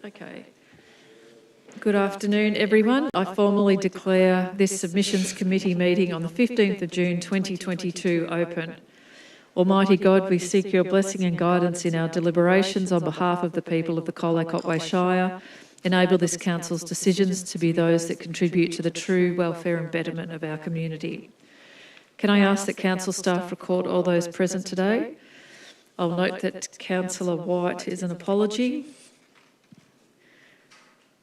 Okay. Good afternoon, everyone. I formally declare this Submissions Committee meeting on the 15th of June 2022 open. Almighty God, we seek your blessing and guidance in our deliberations on behalf of the people of the Colac-Otway Shire. Enable this Council's decisions to be those that contribute to the true welfare and betterment of our community. Can I ask that Council staff record all those present today? I'll note that Councillor White is an apology.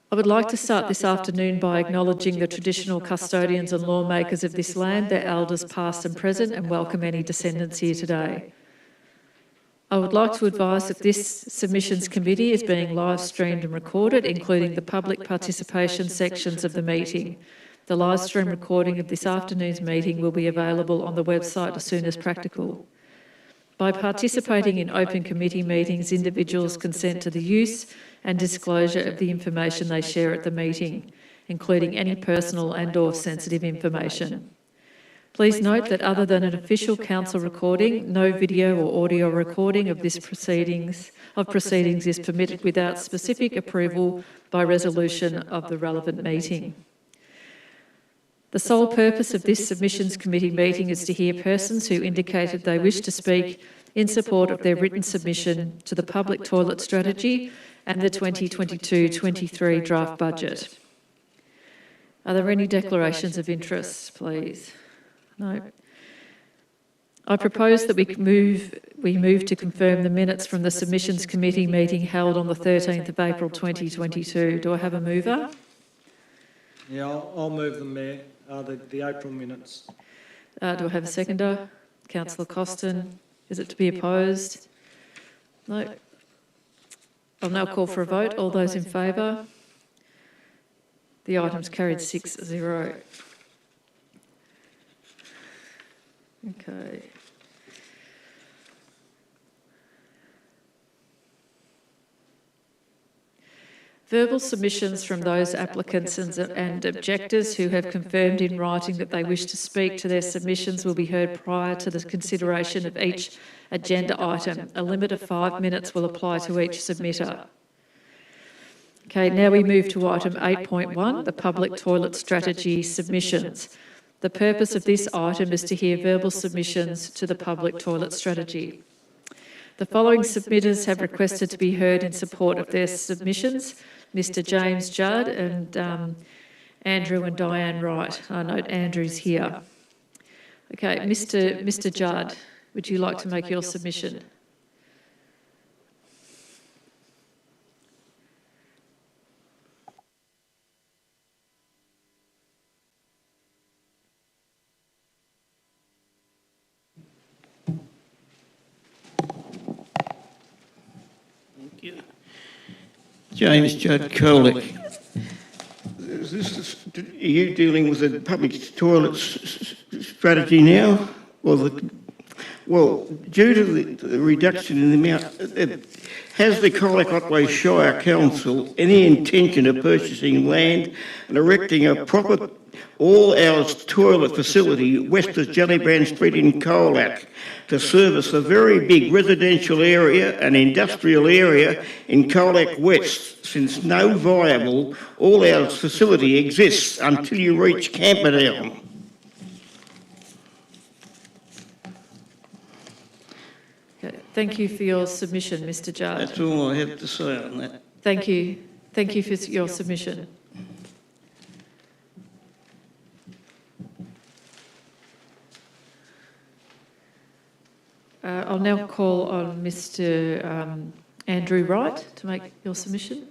I would like to start this afternoon by acknowledging the traditional custodians and lawmakers of this land, their elders past and present, and welcome any descendants here today. I would like to advise that this Submissions Committee is being live streamed and recorded, including the public participation sections of the meeting. The live stream recording of this afternoon's meeting will be available on the website as soon as practical. By participating in open committee meetings, individuals consent to the use and disclosure of the information they share at the meeting, including any personal and/or sensitive information. Please note that other than an official council recording, no video or audio recording of proceedings is permitted without specific approval by resolution of the relevant meeting. The sole purpose of this Submissions Committee meeting is to hear persons who indicated they wish to speak in support of their written submission to the public toilet strategy and the 2022-23 draft budget. Are there any declarations of interest, please? No. I propose that we move to confirm the minutes from the Submissions Committee meeting held on the 13th of April 2022. Do I have a mover? Yeah, I'll move them, Mayor. The April minutes. Do I have a seconder? Councillor Costin. Is it to be opposed? No. I'll now call for a vote. All those in favour? The item's carried 6-0. Okay. Verbal submissions from those applicants and objectors who have confirmed in writing that they wish to speak to their submissions will be heard prior to the consideration of each agenda item. A limit of 5 minutes will apply to each submitter. Okay, now we move to item 8.1, the public toilet strategy submissions. The purpose of this item is to hear verbal submissions to the public toilet strategy. The following submitters have requested to be heard in support of their submissions: Mr. James Judd and Andrew and Diane Wright. I note Andrew's here. Okay, Mr. Judd, would you like to make your submission? James Judd Colic. Are you dealing with the public toilet strategy now? Well, due to the reduction in the amount, has the Colac-Otway Shire Council any intention of purchasing land and erecting a proper all-hours toilet facility west of Jellybrand Street in Colac to service a very big residential area and industrial area in Colac West, since no viable all-hours facility exists until you reach Camperdown? Okay, thank you for your submission, Mr. Judd. That's all I have to say on that. Thank you. Thank you for your submission. I'll now call on Mr. Andrew Wright to make your submission.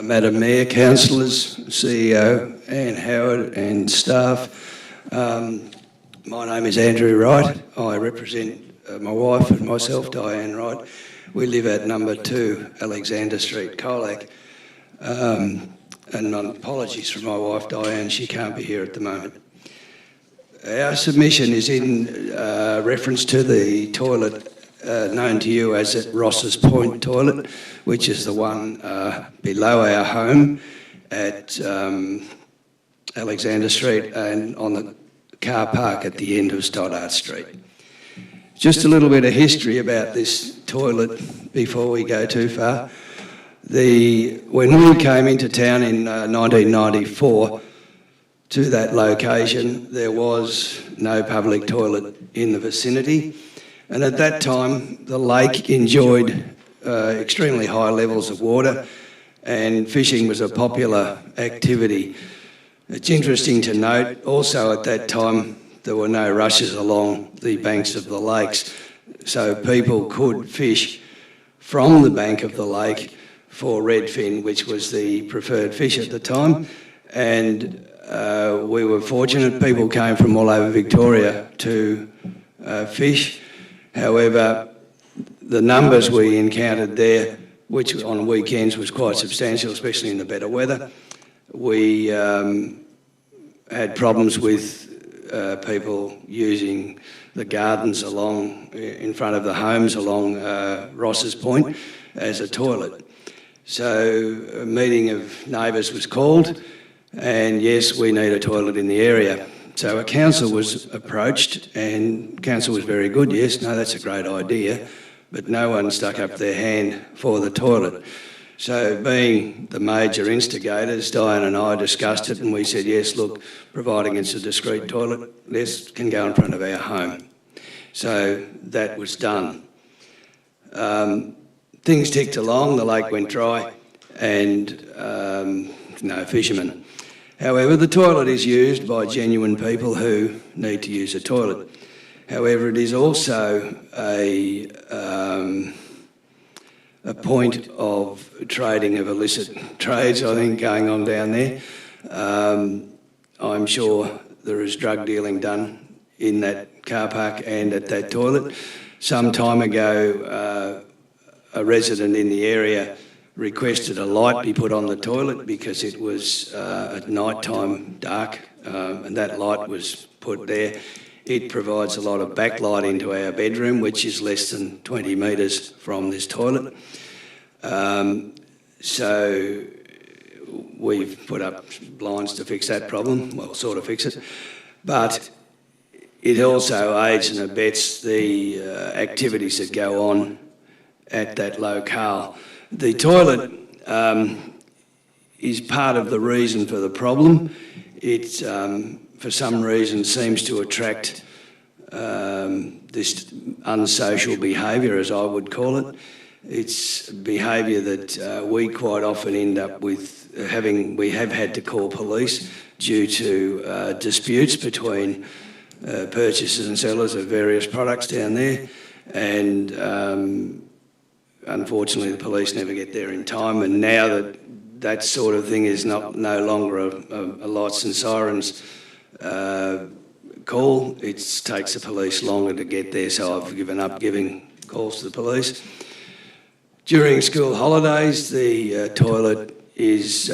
Madam Mayor, councillors, CEO, Anne Howard and staff, my name is Andrew Wright. I represent my wife and myself, Diane Wright. We live at number 2 Alexander Street, Colac. And apologies for my wife, Diane, she can't be here at the moment. Our submission is in reference to the toilet known to you as at Ross's Point Toilet, which is the one below our home at Alexander Street and on the car park at the end of Stoddart Street. Just a little bit of history about this toilet before we go too far. When we came into town in 1994 to that location, there was no public toilet in the vicinity, and at that time the lake enjoyed extremely high levels of water, and fishing was a popular activity. It's interesting to note also at that time there were no rushes along the banks of the lakes, so people could fish from the bank of the lake for redfin, which was the preferred fish at the time. And we were fortunate, people came from all over Victoria to fish. However, the numbers we encountered there, which on weekends was quite substantial, especially in the better weather, we had problems with people using the gardens along in front of the homes along Ross's Point as a toilet. So a meeting of neighbours was called, and yes, we need a toilet in the area. So a council was approached, and council was very good. Yes, no, that's a great idea, but no one stuck up their hand for the toilet. So being the major instigators, Diane and I discussed it, and we said, yes, look, providing it's a discreet toilet, this can go in front of our home. So that was done. Things ticked along, the lake went dry, and no fishermen. However, the toilet is used by genuine people who need to use a toilet. However, it is also a point of trading of illicit trades, I think, going on down there. I'm sure there is drug dealing done in that car park and at that toilet. Some time ago, a resident in the area requested a light be put on the toilet because it was at night time dark, and that light was put there. It provides a lot of backlight into our bedroom, which is less than 20 metres from this toilet. So we've put up blinds to fix that problem, well, sort of fix it. But it also aids and abets the activities that go on at that locale. The toilet is part of the reason for the problem. It, for some reason, seems to attract this unsocial behaviour, as I would call it. It's behaviour that we quite often end up with we have had to call police due to disputes between purchasers and sellers of various products down there, and unfortunately the police never get there in time, and now that sort of thing is no longer a lights and sirens call. It takes the police longer to get there, so I've given up giving calls to the police. During school holidays, the toilet is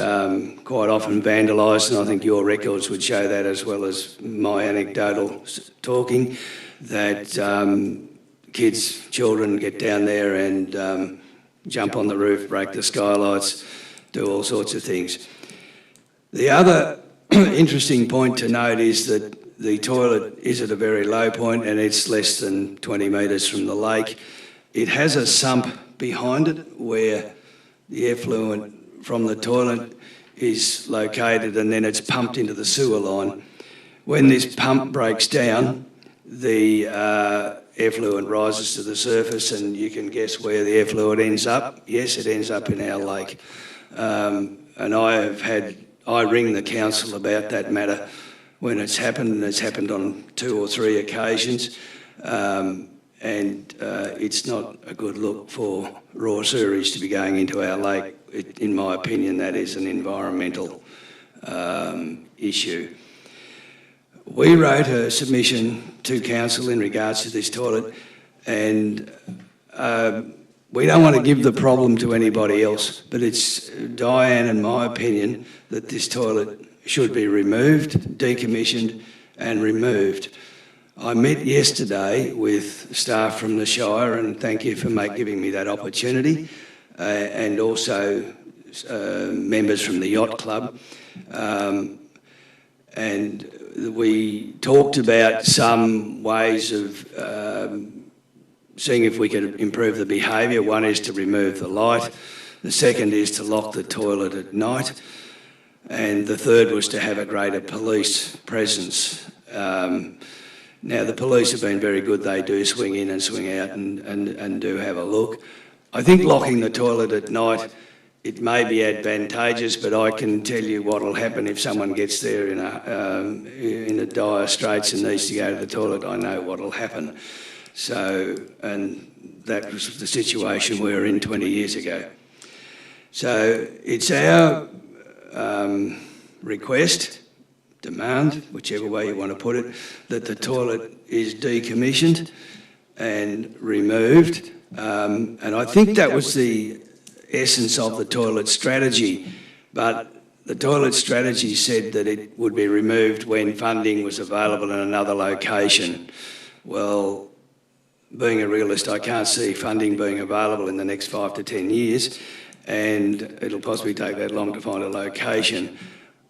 quite often vandalised, and I think your records would show that, as well as my anecdotal talking, that children get down there and jump on the roof, break the skylights, do all sorts of things. The other interesting point to note is that the toilet is at a very low point, and it's less than 20 metres from the lake. It has a sump behind it where the effluent from the toilet is located, and then it's pumped into the sewer line. When this pump breaks down, the effluent rises to the surface, and you can guess where the effluent ends up. Yes, it ends up in our lake. And I ring the council about that matter when it's happened, and it's happened on 2 or 3 occasions. And it's not a good look for raw sewerage to be going into our lake. In my opinion, that is an environmental issue. We wrote a submission to council in regards to this toilet, and we don't want to give the problem to anybody else, but it's Diane and my opinion that this toilet should be removed, decommissioned and removed. I met yesterday with staff from the Shire, and thank you for giving me that opportunity, and also members from the Yacht Club. And we talked about some ways of seeing if we could improve the behaviour. One is to remove the light. The second is to lock the toilet at night. And the third was to have a greater police presence. Now, the police have been very good. They do swing in and swing out and do have a look. I think locking the toilet at night, it may be advantageous, but I can tell you what will happen if someone gets there in a dire straits and needs to go to the toilet. I know what will happen. So, and that was the situation we were in 20 years ago. So it's our request, demand, whichever way you want to put it, that the toilet is decommissioned and removed. And I think that was the essence of the toilet strategy, but the toilet strategy said that it would be removed when funding was available in another location. Well, being a realist, I can't see funding being available in the next 5 to 10 years, and it'll possibly take that long to find a location.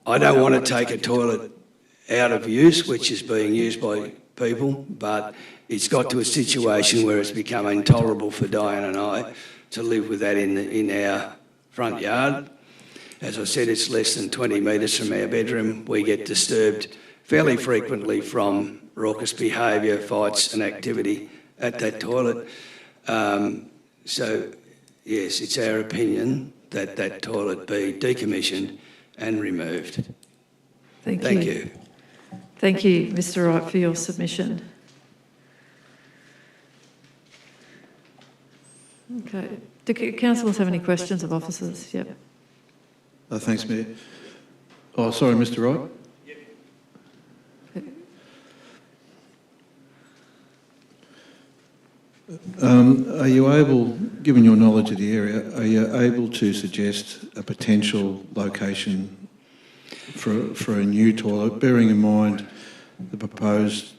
I don't want to take a toilet out of use, which is being used by people, but it's got to a situation where it's become intolerable for Diane and I to live with that in our front yard. As I said, it's less than 20 metres from our bedroom. We get disturbed fairly frequently from raucous behaviour, fights and activity at that toilet. So, yes, it's our opinion that that toilet be decommissioned and removed. Thank you. Thank you, Mr. Wright, for your submission. Okay. Do councillors have any questions of officers? Yep. Thanks, Mayor. Oh, sorry, Mr. Wright. Are you able, given your knowledge of the area, are you able to suggest a potential location for a new toilet, bearing in mind the proposed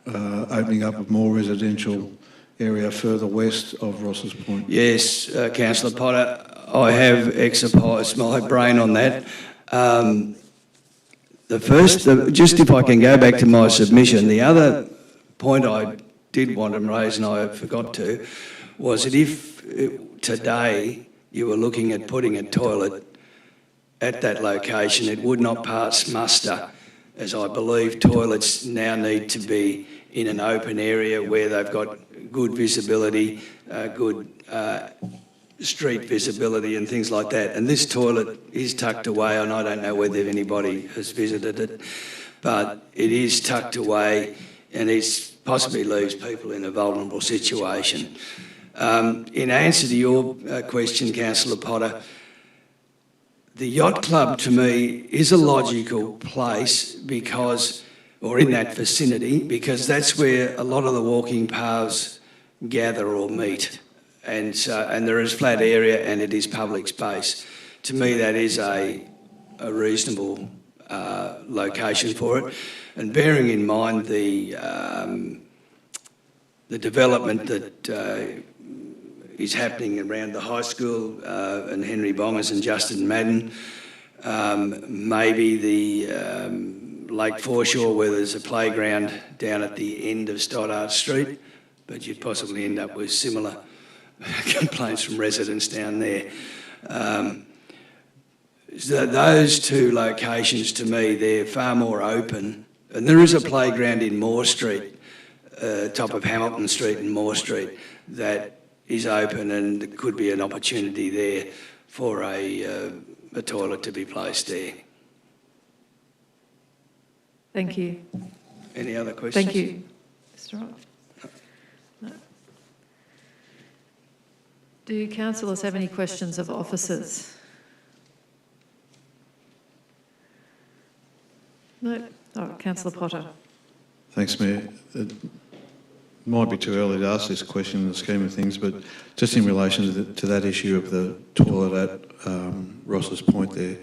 opening up of more residential area further west of Ross's Point? Yes, Councillor Potter, I have exercised my brain on that. Just if I can go back to my submission, the other point I did want to raise and I forgot to, was that if today you were looking at putting a toilet at that location, it would not pass muster, as I believe toilets now need to be in an open area where they've got good visibility, good street visibility and things like that. And this toilet is tucked away, and I don't know whether anybody has visited it, but it is tucked away and it possibly leaves people in a vulnerable situation. In answer to your question, Councillor Potter, the yacht club to me is a logical place because, or in that vicinity, because that's where a lot of the walking paths gather or meet. And there is flat area and it is public space. To me, that is a reasonable location for it. And bearing in mind the development that is happening around the high school and Henry Bongers and Justin Madden, maybe the Lake Foreshore where there's a playground down at the end of Stoddart Street, but you'd possibly end up with similar complaints from residents down there. So those two locations, to me, they're far more open. And there is a playground in Moore Street, top of Hamilton Street and Moore Street, that is open, and there could be an opportunity there for a toilet to be placed there. Thank you. Any other questions? Thank you. Mr. Wright? No. Do councillors have any questions of officers? No. All right, Councillor Potter. Thanks, Mayor. It might be too early to ask this question in the scheme of things, but just in relation to that issue of the toilet at Ross's Point there,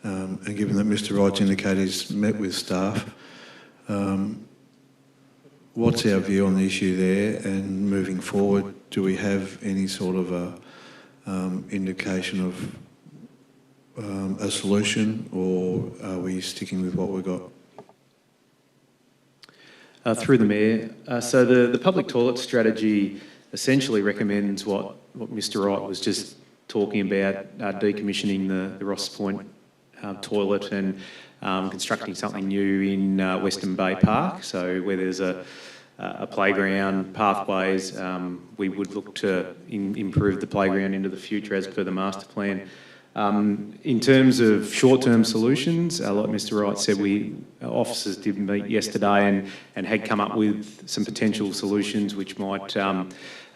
and given that Mr. Wright's indicated he's met with staff, what's our view on the issue there, and moving forward, do we have any sort of a indication of a solution, or are we sticking with what we've got? Through the Mayor. So the public toilet strategy essentially recommends what Mr Wright was just talking about, decommissioning the Ross Point toilet and constructing something new in Western Bay Park. So where there's a playground, pathways, we would look to improve the playground into the future as per the master plan. In terms of short-term solutions, like Mr Wright said, officers did meet yesterday and had come up with some potential solutions which might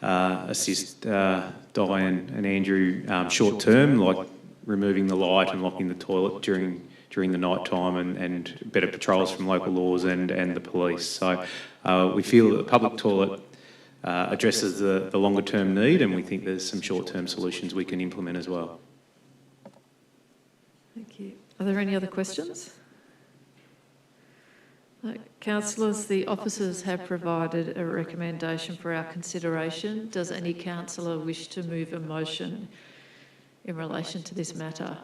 assist Diane and Andrew short-term, like removing the light and locking the toilet during the night time and better patrols from local laws and the police. So we feel that the public toilet addresses the longer-term need, and we think there's some short-term solutions we can implement as well. Thank you. Are there any other questions? Councillors, the officers have provided a recommendation for our consideration. Does any councillor wish to move a motion in relation to this matter?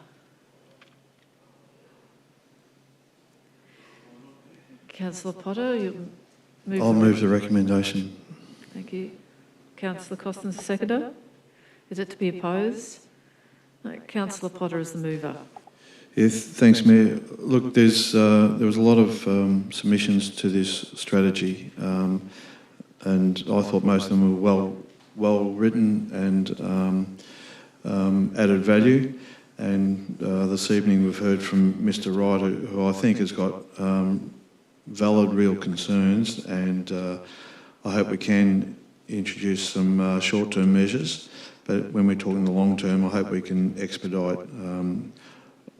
Councillor Potter, you move. I'll move the recommendation. Thank you. Councillor Costin's the seconder. Is it to be opposed? No, Councillor Potter is the mover. Yes, thanks, Mayor. Look, there was a lot of submissions to this strategy, and I thought most of them were well written and added value. And this evening we've heard from Mr. Wright, who I think has got valid, real concerns, and I hope we can introduce some short-term measures. But when we're talking the long term, I hope we can expedite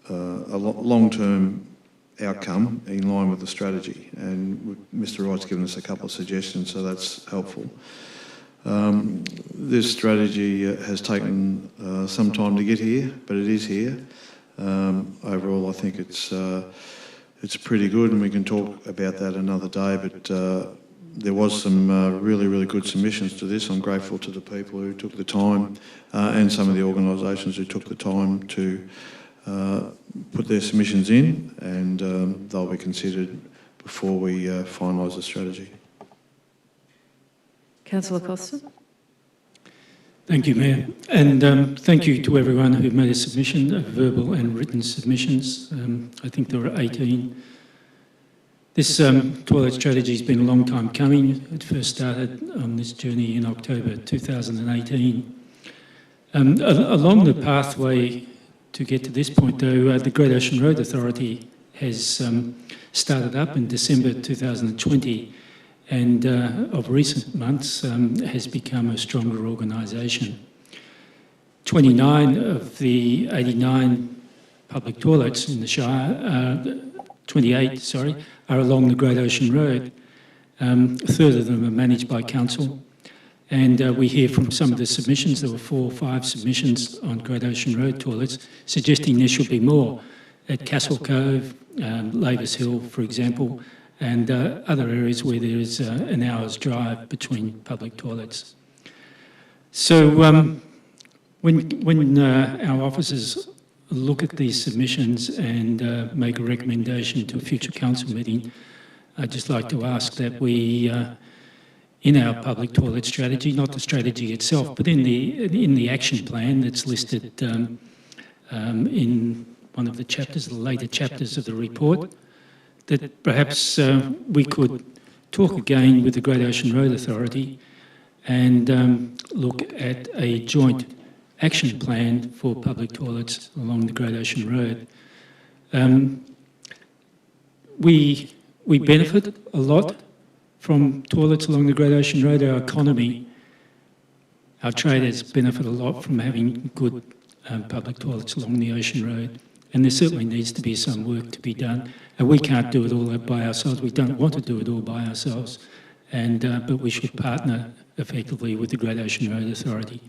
a long-term outcome in line with the strategy. And Mr. Wright's given us a couple of suggestions, so that's helpful. This strategy has taken some time to get here, but it is here. Overall, I think it's pretty good, and we can talk about that another day. But there was some really good submissions to this. I'm grateful to the people who took the time and some of the organisations who took the time to put their submissions in, and they'll be considered before we finalise the strategy. Councillor Costa. Thank you, Mayor. And thank you to everyone who made a submission, verbal and written submissions. I think there were 18. This toilet strategy has been a long time coming. It first started on this journey in October 2018. Along the pathway to get to this point, though, the Great Ocean Road Authority has started up in December 2020, and of recent months has become a stronger organisation. 29 of the 89 public toilets in the Shire, 28, sorry, are along the Great Ocean Road. A third of them are managed by council. And we hear from some of the submissions, there were 4 or 5 submissions on Great Ocean Road toilets, suggesting there should be more at Castle Cove, Lavis Hill, for example, and other areas where there is an hour's drive between public toilets. So when our officers look at these submissions and make a recommendation to a future council meeting, I'd just like to ask that we, in our public toilet strategy, not the strategy itself, but in the action plan that's listed in one of the chapters, the later chapters of the report, that perhaps we could talk again with the Great Ocean Road Authority and look at a joint action plan for public toilets along the Great Ocean Road. We benefit a lot from toilets along the Great Ocean Road. Our economy, our traders benefit a lot from having good public toilets along the ocean road, and there certainly needs to be some work to be done. And we can't do it all by ourselves. We don't want to do it all by ourselves, and but we should partner effectively with the Great Ocean Road Authority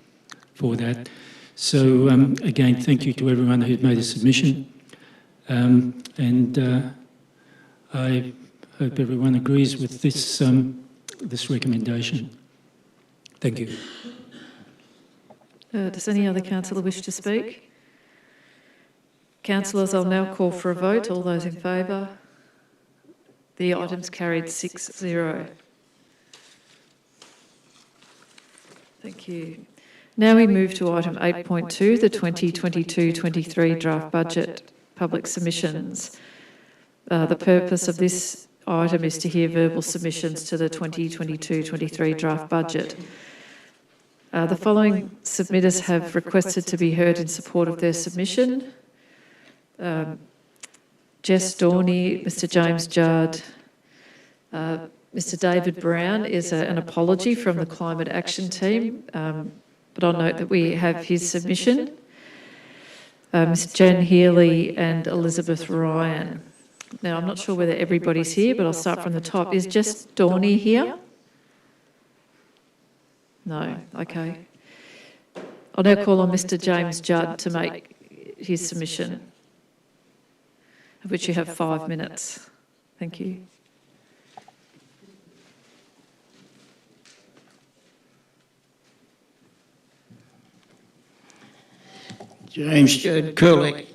for that. So again, thank you to everyone who's made a submission, and I hope everyone agrees with this this recommendation. Thank you. Does any other councillor wish to speak? Councillors, I'll now call for a vote. All those in favour? The item's carried 6-0. Thank you. Now we move to item 8.2, the 2022-23 draft budget public submissions. The purpose of this item is to hear verbal submissions to the 2022-23 draft budget. The following submitters have requested to be heard in support of their submission. Jess Dorney, Mr James Judd, Mr David Brown is an apology from the Climate Action Team, but I'll note that we have his submission. Ms Jen Healy and Elizabeth Ryan. Now, I'm not sure whether everybody's here, but I'll start from the top. Is Jess Dorney here? No, okay. I'll now call on Mr James Judd to make his submission, of which you have 5 minutes. Thank you. James Judd Curlick.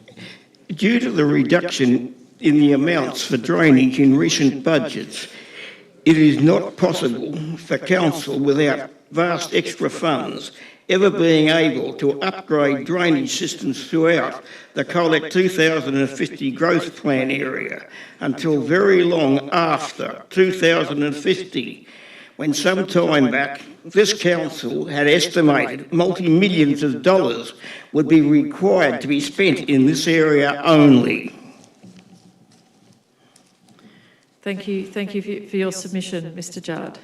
Due to the reduction in the amounts for drainage in recent budgets, it is not possible for Council without vast extra funds ever being able to upgrade drainage systems throughout the Colac 2050 growth plan area until very long after 2050, when some time back this council had estimated multi-millions of dollars would be required to be spent in this area only. Thank you for your submission, Mr Judd.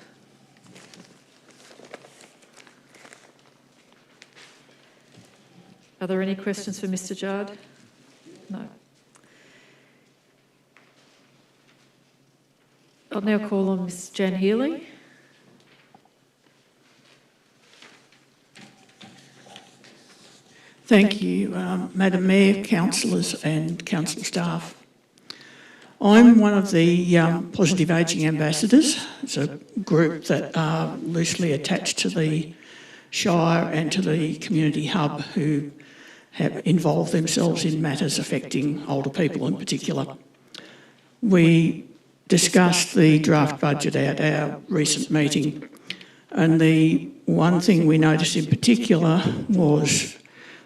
Are there any questions for Mr Judd? No. I'll now call on Ms Jan Healy. Thank you, Madam Mayor, councillors and council staff. I'm one of the Positive Ageing Ambassadors. It's a group that are loosely attached to the Shire and to the Community Hub who have involved themselves in matters affecting older people in particular. We discussed the draft budget at our recent meeting, and the one thing we noticed in particular was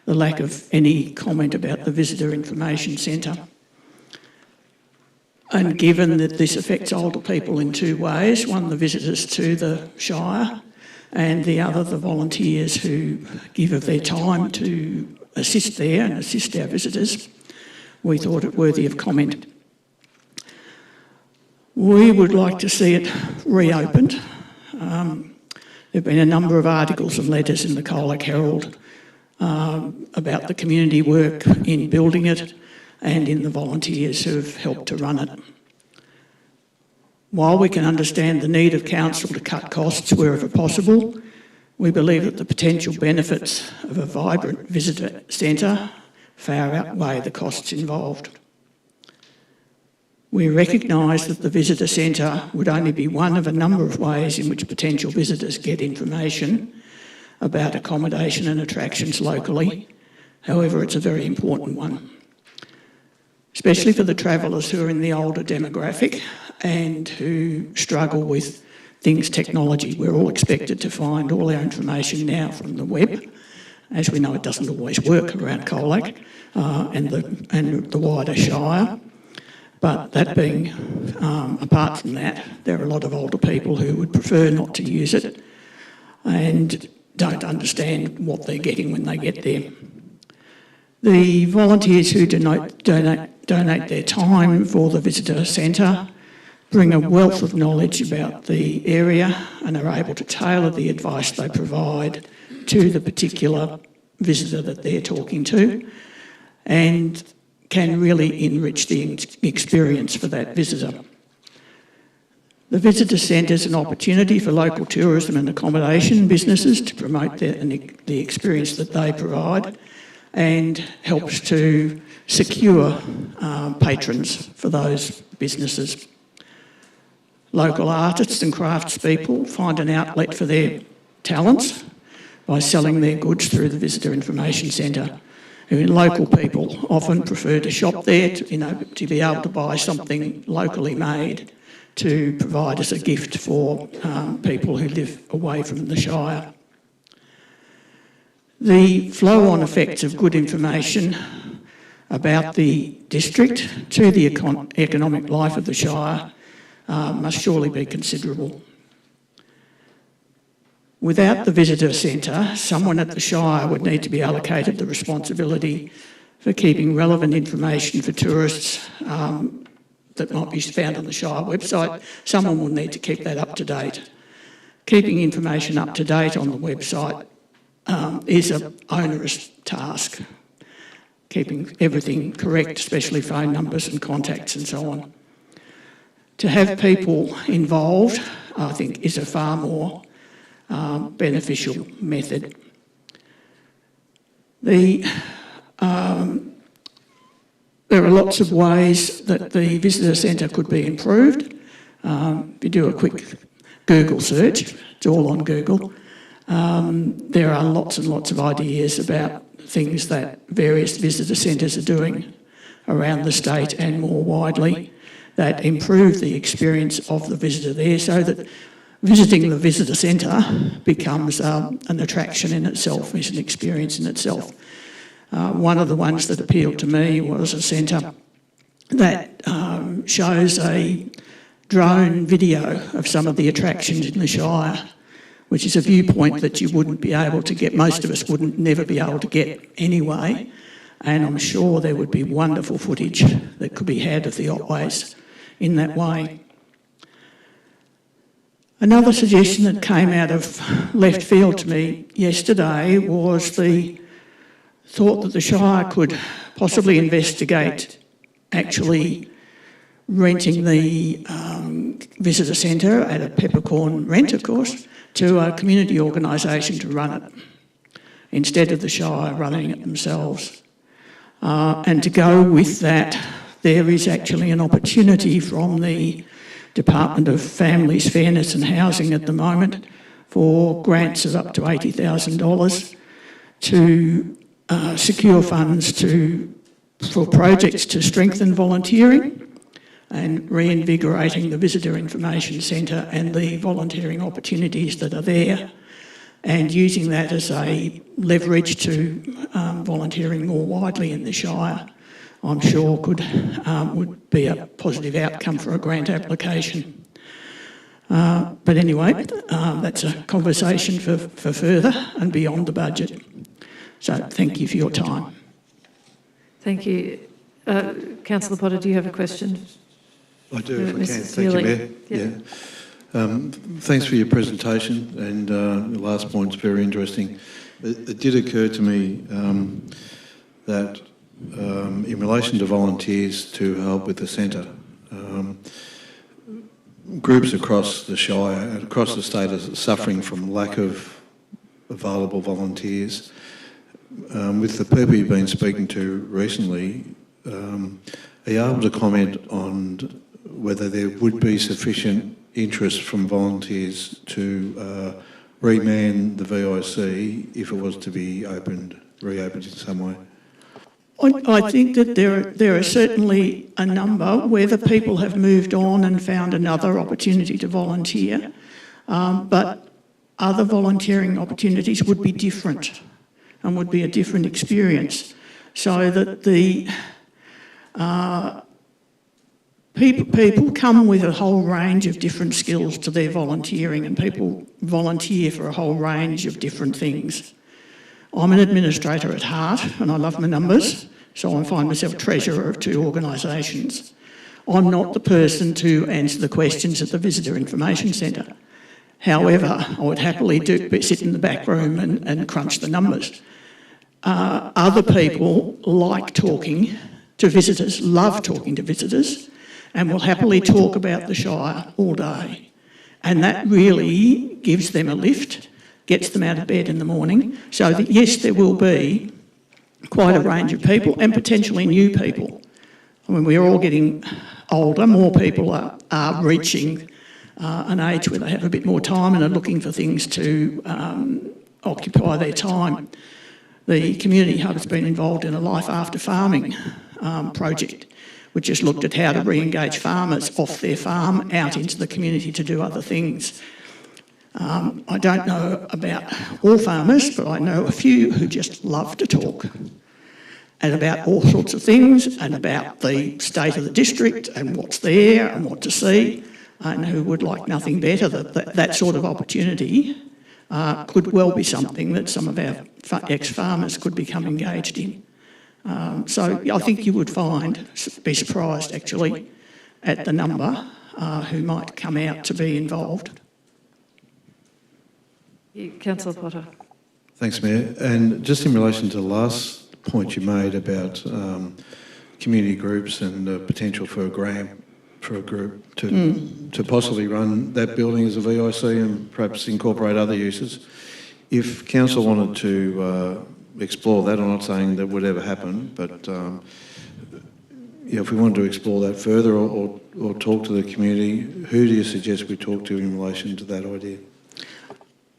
the lack of any comment about the Visitor Information Centre. And given that this affects older people in two ways, one, the visitors to the Shire, and the other, the volunteers who give of their time to assist there and assist our visitors, we thought it worthy of comment. We would like to see it reopened. There have been a number of articles and letters in the Colac Herald about the community work in building it and in the volunteers who have helped to run it. While we can understand the need of council to cut costs wherever possible, we believe that the potential benefits of a vibrant visitor centre far outweigh the costs involved. We recognise that the visitor centre would only be one of a number of ways in which potential visitors get information about accommodation and attractions locally. However, it's a very important one, especially for the travellers who are in the older demographic and who struggle with things technology. We're all expected to find all our information now from the web. As we know, it doesn't always work around Colac and the wider Shire. But that being, apart from that, there are a lot of older people who would prefer not to use it and don't understand what they're getting when they get there. The volunteers who donate their time for the visitor centre bring a wealth of knowledge about the area and are able to tailor the advice they provide to the particular visitor that they're talking to, and can really enrich the experience for that visitor. The visitor centre is an opportunity for local tourism and accommodation businesses to promote the experience that they provide, and helps to secure patrons for those businesses. Local artists and craftspeople find an outlet for their talents by selling their goods through the Visitor Information Centre. Local people often prefer to shop there to be able to buy something locally made to provide as a gift for people who live away from the Shire. The flow-on effects of good information about the district to the economic life of the Shire must surely be considerable. Without the visitor centre, someone at the Shire would need to be allocated the responsibility for keeping relevant information for tourists that might be found on the Shire website. Someone will need to keep that up to date. Keeping information up to date on the website is an onerous task. Keeping everything correct, especially phone numbers and contacts and so on. To have people involved, I think, is a far more beneficial method. There are lots of ways that the visitor centre could be improved. If you do a quick Google search, it's all on Google, there are lots and lots of ideas about things that various visitor centres are doing around the state and more widely that improve the experience of the visitor there, so that visiting the visitor centre becomes an attraction in itself, is an experience in itself. One of the ones that appealed to me was a centre that shows a drone video of some of the attractions in the Shire, which is a viewpoint that you wouldn't be able to get, most of us wouldn't never be able to get anyway, and I'm sure there would be wonderful footage that could be had of the Otways in that way. Another suggestion that came out of left field to me yesterday was the thought that the Shire could possibly investigate actually renting the visitor centre at a peppercorn rent, of course, to a community organisation to run it, instead of the Shire running it themselves. And to go with that, there is actually an opportunity from the Department of Families, Fairness and Housing at the moment for grants of up to $80,000 to secure funds for projects to strengthen volunteering and reinvigorating the Visitor Information Centre and the volunteering opportunities that are there, and using that as a leverage to volunteering more widely in the Shire, I'm sure would be a positive outcome for a grant application. But anyway, that's a conversation for further and beyond the budget. So thank you for your time. Thank you. Councillor Potter, do you have a question? I do, if I can. Mrs. Thank you, Healy. Mayor. Yeah. Thanks for your presentation, and the last point's very interesting. It did occur to me that in relation to volunteers to help with the centre, groups across the Shire and across the state are suffering from lack of available volunteers. With the people you've been speaking to recently, are you able to comment on whether there would be sufficient interest from volunteers to reman the VIC if it was to be reopened in some way? I think that there are certainly a number where the people have moved on and found another opportunity to volunteer, but other volunteering opportunities would be different and would be a different experience, so that the people come with a whole range of different skills to their volunteering, and people volunteer for a whole range of different things. I'm an administrator at heart and I love my numbers, so I find myself treasurer of 2 organisations. I'm not the person to answer the questions at the Visitor Information Centre. However, I would happily sit in the back room and crunch the numbers. Other people like talking to visitors, love talking to visitors, and will happily talk about the Shire all day. And that really gives them a lift, gets them out of bed in the morning, so that yes, there will be quite a range of people and potentially new people. I mean, we're all getting older, more people are reaching an age where they have a bit more time and are looking for things to occupy their time. The Community Hub has been involved in a Life After Farming project, which has looked at how to re-engage farmers off their farm out into the community to do other things. I don't know about all farmers, but I know a few who just love to talk, and about all sorts of things, and about the state of the district and what's there and what to see, and who would like nothing better. That sort of opportunity could well be something that some of our ex-farmers could become engaged in. So I think you would be surprised actually, at the number who might come out to be involved. Councillor Potter. Thanks, Mayor. And just in relation to the last point you made about community groups and the potential for a grant for a group to possibly run that building as a VIC and perhaps incorporate other uses. If council wanted to explore that, I'm not saying that would ever happen, but if we wanted to explore that further or talk to the community, who do you suggest we talk to in relation to that idea?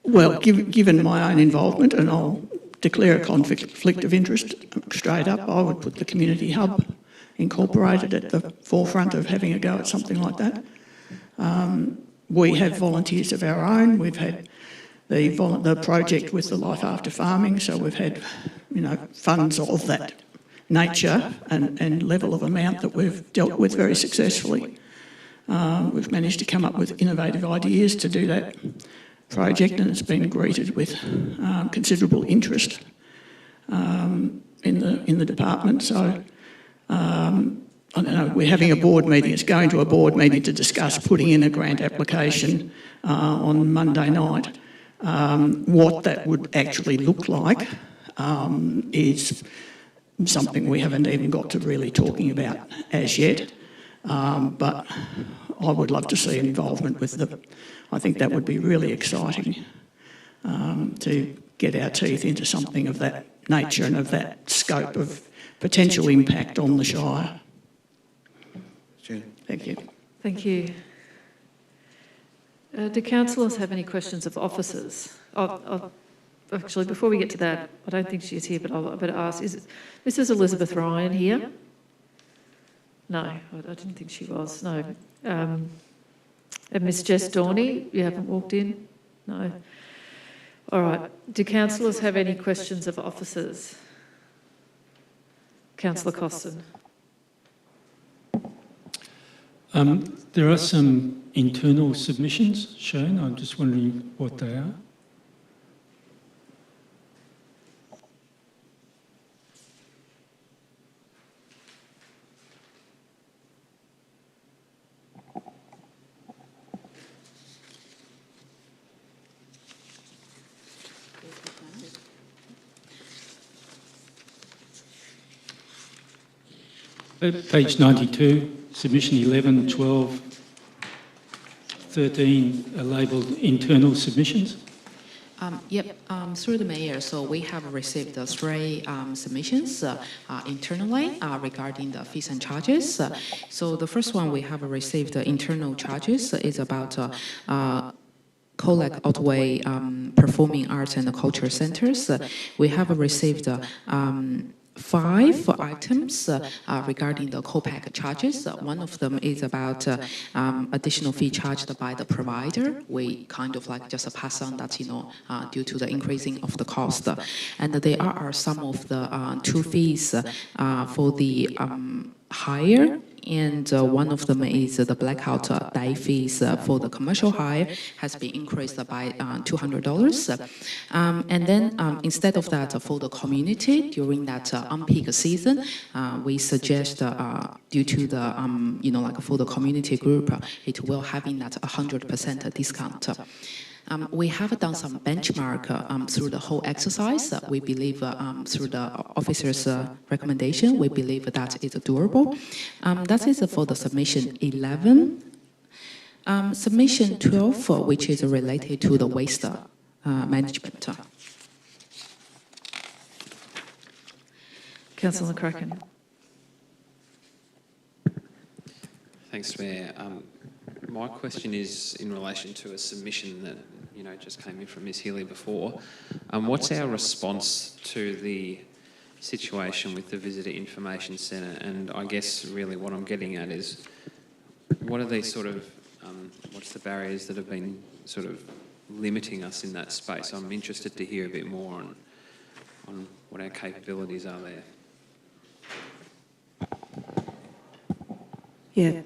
Well, given my own involvement, and I'll declare a conflict of interest straight up, I would put the community hub incorporated at the forefront of having a go at something like that. We have volunteers of our own. We've had the project with the Life After Farming, so we've had, funds of that nature and level of amount that we've dealt with very successfully. We've managed to come up with innovative ideas to do that project, and it's been greeted with considerable interest in the department. So I don't know, we're having a board meeting. It's going to a board meeting to discuss putting in a grant application on Monday night. What that would actually look like is something we haven't even got to really talking about as yet. But I would love to see involvement with I think that would be really exciting to get our teeth into something of that nature and of that scope of potential impact on the Shire. Thank you. Thank you. Do councillors have any questions of officers? Actually, before we get to that, I don't think she's here, but I better ask, is Mrs. Elizabeth Ryan here? No, I didn't think she was, no. And Miss Jess Dorney, you haven't walked in? No. All right. Do councillors have any questions of officers? Councillor Costin. There are some internal submissions shown. I'm just wondering what they are. Page 92, submission 11, 12, 13 are labelled internal submissions. Through the Mayor, so we have received 3 submissions internally regarding the fees and charges. So the first one we have received internal charges is about Colac Otway Performing Arts and Culture Centres. We have received 5 items regarding the co-pack charges. One of them is about additional fee charged by the provider. We kind of like just pass on that, due to the increasing of the cost. And there are some of the 2 fees for the hire. And one of them is the blackout day fees for the commercial hire has been increased by $200. And then instead of that, for the community during that on-peak season, we suggest due to the for the community group, it will having that 100% discount. We have done some benchmark through the whole exercise. We believe through the officer's recommendation, we believe that is doable. That is for the submission 11. Submission 12, which is related to the waste management. Councillor McCracken. Thanks, Mayor. My question is in relation to a submission that just came in from Ms. Healy before. What's our response to the situation with the Visitor Information Centre, and I guess really what I'm getting at is what are these sort of, what's the barriers that have been sort of limiting us in that space? I'm interested to hear a bit more on what our capabilities are there. Yeah.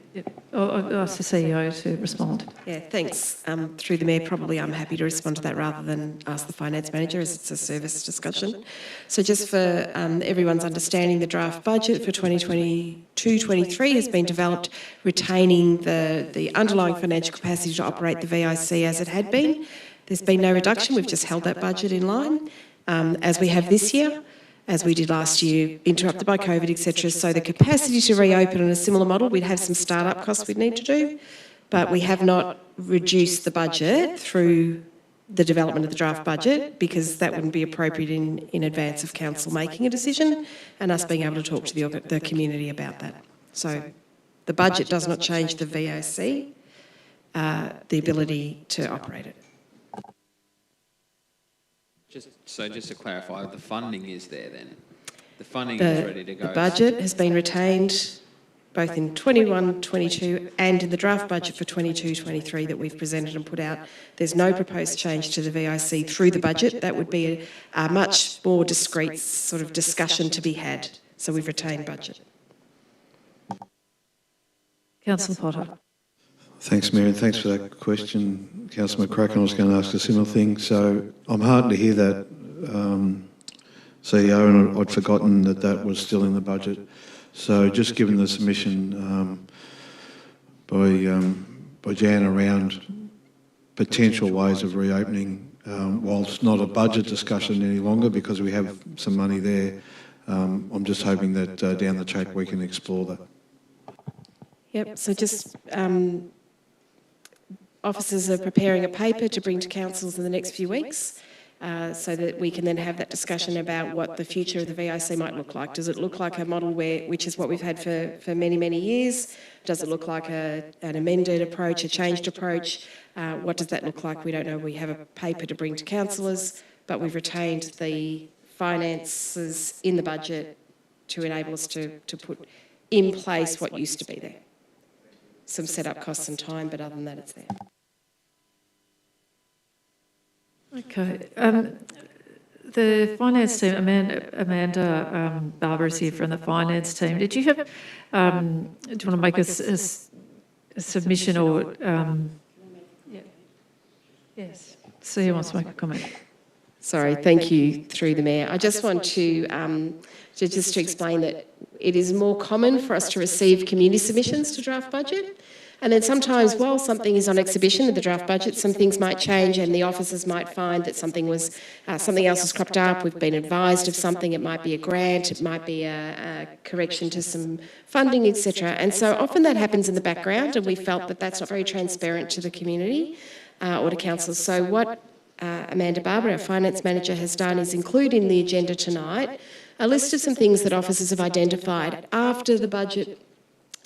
I'll ask the CEO to respond. Yeah, thanks. Through the Mayor, probably I'm happy to respond to that rather than ask the Finance Manager, as it's a service discussion. So just for everyone's understanding, the draft budget for 2022-23 has been developed retaining the underlying financial capacity to operate the VIC as it had been. There's been no reduction. We've just held that budget in line, as we have this year, as we did last year, interrupted by COVID, etc. So the capacity to reopen on a similar model, we'd have some start-up costs we'd need to do, but we have not reduced the budget through the development of the draft budget, because that wouldn't be appropriate in advance of council making a decision and us being able to talk to the community about that. So the budget does not change the VOC, the ability to operate it. Just to clarify, the funding is there then? The funding is ready to go? The budget has been retained both in 21-22 and in the draft budget for 22-23 that we've presented and put out. There's no proposed change to the VIC through the budget. That would be a much more discreet sort of discussion to be had. So we've retained budget. Councillor Potter. Thanks, Mayor, and thanks for that question, Councillor McCracken. I was going to ask a similar thing. So I'm heartened to hear that, CEO, and I'd forgotten that was still in the budget. So just given the submission by Jan around potential ways of reopening, while it's not a budget discussion any longer because we have some money there, I'm just hoping that down the track we can explore that. Yep, so just officers are preparing a paper to bring to councils in the next few weeks, so that we can then have that discussion about what the future of the VIC might look like. Does it look like a model which is what we've had for many, many years? Does it look like an amended approach, a changed approach? What does that look like? We don't know. We have a paper to bring to councillors, but we've retained the finances in the budget to enable us to put in place what used to be there. Some set-up costs and time, but other than that, it's there. Okay. The finance team, Amanda Barber is here from the finance team. Did you have, do you want to make a submission or, yes, CEO wants to make a comment. Sorry, thank you, through the Mayor. I just want to explain that it is more common for us to receive community submissions to draft budget. And then sometimes, while something is on exhibition in the draft budget, some things might change and the officers might find that something else has cropped up. We've been advised of something. It might be a grant, it might be a correction to some funding, etc. And so often that happens in the background, and we felt that that's not very transparent to the community or to councils. So what Amanda Barber, our finance manager, has done is include in the agenda tonight a list of some things that officers have identified after the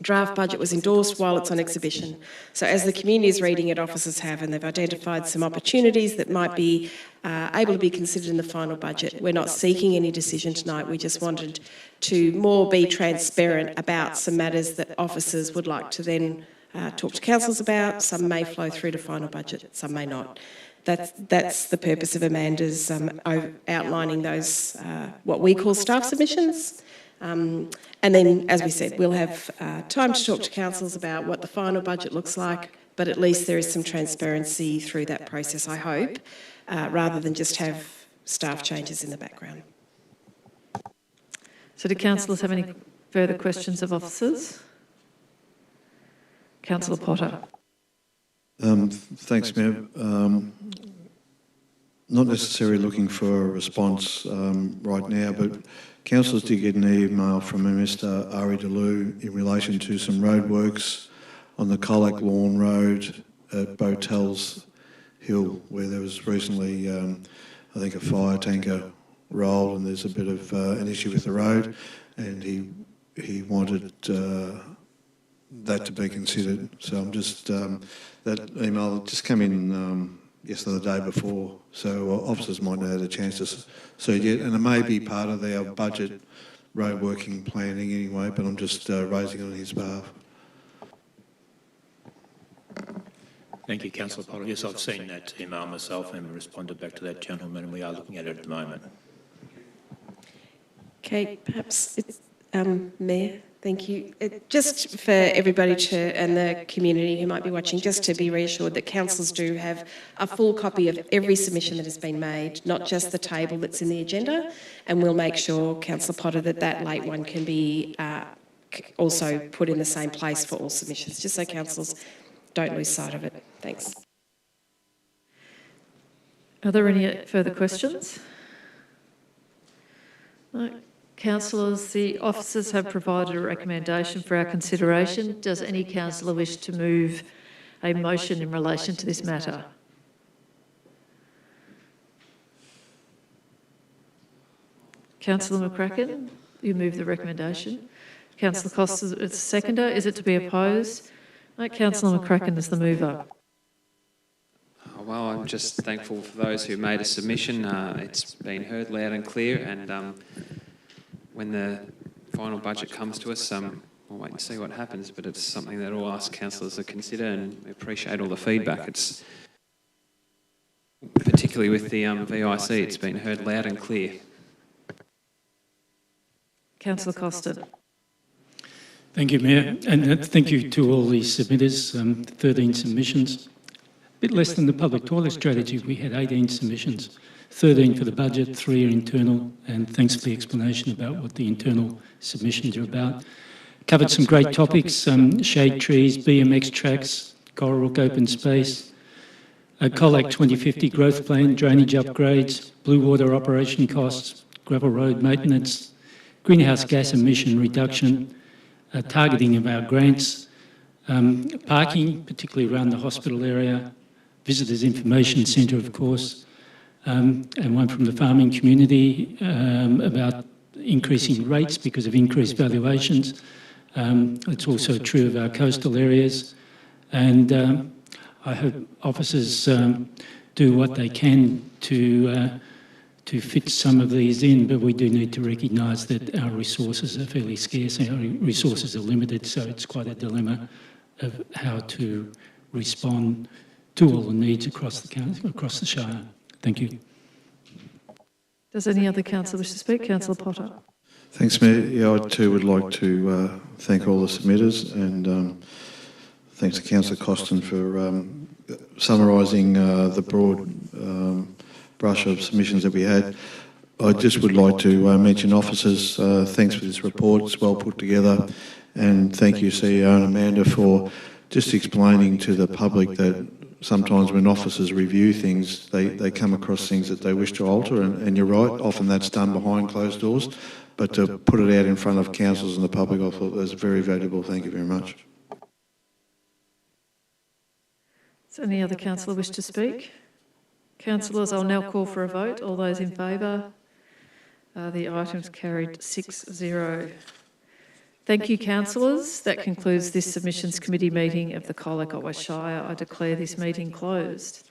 draft budget was endorsed while it's on exhibition. So as the community is reading it, officers have, and they've identified some opportunities that might be able to be considered in the final budget. We're not seeking any decision tonight. We just wanted to more be transparent about some matters that officers would like to then talk to councils about. Some may flow through to final budget, some may not. That's the purpose of Amanda's outlining those, what we call staff submissions. And then, as we said, we'll have time to talk to councils about what the final budget looks like, but at least there is some transparency through that process, I hope, rather than just have staff changes in the background. So do councillors have any further questions of officers? Councillor Potter. Thanks, Mayor. Not necessarily looking for a response right now, but councillors did get an email from Mr. Ari DeLu in relation to some roadworks on the Colac Lawn Road at Botels Hill, where there was recently, I think, a fire tanker rolled, and there's a bit of an issue with the road, and he wanted that to be considered. So I'm just, that email just came in yesterday or the day before, so officers might not have had a chance to see it yet, and it may be part of our budget road working planning anyway, but I'm just raising it on his behalf. Thank you, Councillor Potter. Yes, I've seen that email myself and responded back to that gentleman, and we are looking at it at the moment. Okay, perhaps it's, Mayor, thank you. Just for everybody and the community who might be watching, just to be reassured that councillors do have a full copy of every submission that has been made, not just the table that's in the agenda, and we'll make sure, Councillor Potter, that late one can be also put in the same place for all submissions, just so councillors don't lose sight of it. Thanks. Are there any further questions? No. Councillors, the officers have provided a recommendation for our consideration. Does any councillor wish to move a motion in relation to this matter? Councillor McCracken, you move the recommendation. Councillor Costa is the seconder. Is it to be opposed? No, Councillor McCracken is the mover. Well, I'm just thankful for those who made a submission. It's been heard loud and clear, and when the final budget comes to us, we'll wait and see what happens, but it's something that all us councillors to consider, and we appreciate all the feedback. It's particularly with the VIC, it's been heard loud and clear. Councillor Costa. Thank you, Mayor, and thank you to all the submitters, 13 submissions. A bit less than the public toilet strategy. We had 18 submissions, 13 for the budget, 3 are internal, and thanks for the explanation about what the internal submissions are about. Covered some great topics, shade trees, BMX tracks, Coral Rock open space, a Colac 2050 growth plan, drainage upgrades, blue water operation costs, gravel road maintenance, greenhouse gas emission reduction, targeting of our grants, parking, particularly around the hospital area, visitors information centre, of course, and one from the farming community about increasing rates because of increased valuations. It's also true of our coastal areas, and I hope officers do what they can to fit some of these in, but we do need to recognise that our resources are fairly scarce, our resources are limited, so it's quite a dilemma of how to respond to all the needs across the Shire. Thank you. Does any other councillor wish to speak? Councillor Potter. Thanks, Mayor. Yeah, I too would like to thank all the submitters, and thanks to Councillor Costin for summarising the broad brush of submissions that we had. I just would like to mention officers, thanks for this report, it's well put together, and thank you CEO and Amanda for just explaining to the public that sometimes when officers review things, they come across things that they wish to alter, and you're right, often that's done behind closed doors, but to put it out in front of councillors and the public, I thought that was very valuable. Thank you very much. Does any other councillor wish to speak? Councillors, I'll now call for a vote. All those in favour? The item's carried 6-0. Thank you, councillors. That concludes this submissions committee meeting of the Colac Otway Shire. I declare this meeting closed.